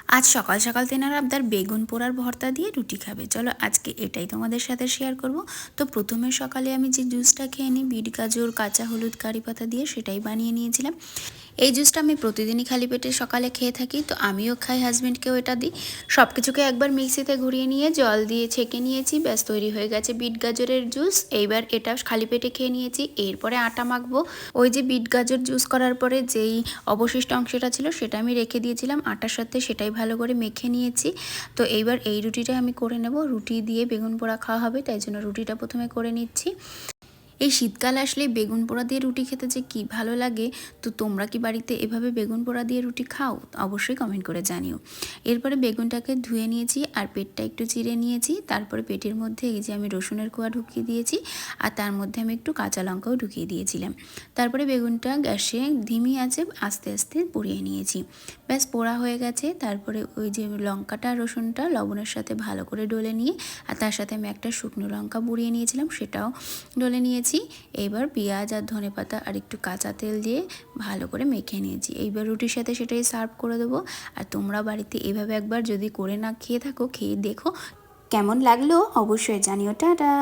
আজ সকাল সকাল তেনার আবদার বেগুন পোড়ার ভর্তা দিয়ে রুটি খাবে। চলো আজকে এটাই তোমাদের সাথে শেয়ার করব। তো প্রথমে সকালে আমি যে জুসটা খেয়ে নিই বিট গাজর কাঁচা হলুদ কারি পাতা দিয়ে, সেটাই বানিয়ে নিয়েছিলাম। এই জুসটা আমি প্রতিদিনই খালি পেটে সকালে খেয়ে থাকি, তো আমিও খাই, হাজব্যান্ডকেও এটা দিই। সব কিছুকে একবার মিক্সিতে ঘুরিয়ে নিয়ে জল দিয়ে ছেঁকে নিয়েছি, ব্যাস তৈরি হয়ে গেছে বিট গাজরের জুস। এইবার এটা খালি পেটে খেয়ে নিয়েছি। এরপরে আটা মাখবো। ওই যে বিট গাজর জুস করার পরে যেই অবশিষ্ট অংশটা ছিল সেটা আমি রেখে দিয়েছিলাম আটার সাথে, সেটাই ভালো করে মেখে নিয়েছি। তো এইবার এই রুটিটা আমি করে নেব। রুটি দিয়ে বেগুন পোড়া খাওয়া হবে, তাই জন্য রুটিটা প্রথমে করে নিচ্ছি। এই শীতকাল আসলে বেগুন পোড়া দিয়ে রুটি খেতে যে কী ভালো লাগে। তো তোমরা কি বাড়িতে এভাবে বেগুন পোড়া দিয়ে রুটি খাও? অবশ্যই কমেন্ট করে জানিও। এরপরে বেগুনটাকে ধুয়ে নিয়েছি আর পেটটা একটু চিড়ে নিয়েছি। তারপরে পেটের মধ্যে এই যে আমি রসুনের কোয়া ঢুকিয়ে দিয়েছি, আর তার মধ্যে আমি একটু কাঁচা লঙ্কাও ঢুকিয়ে দিয়েছিলাম। তারপরে বেগুনটা গ্যাসে ধিমি আঁচে আস্তে আস্তে পুড়িয়ে নিয়েছি। ব্যাস পোড়া হয়ে গেছে। তারপরে ওই যে লঙ্কাটা রসুনটা লবণের সাথে ভালো করে ডলে নিয়ে, আর তার সাথে আমি একটা শুকনো লঙ্কা পুড়িয়ে নিয়েছিলাম, সেটাও ডলে নিয়েছি। এবার পেঁয়াজ আর ধনেপাতা আর একটু কাঁচা তেল দিয়ে ভালো করে মেখে নিয়েছি। এইবার রুটির সাথে সেটাই সার্ভ করে দেবো। আর তোমরা বাড়িতে এভাবে একবার যদি করে না খেয়ে থাকো, খেয়ে দেখো কেমন লাগলো অবশ্যই জানিও। টাটা।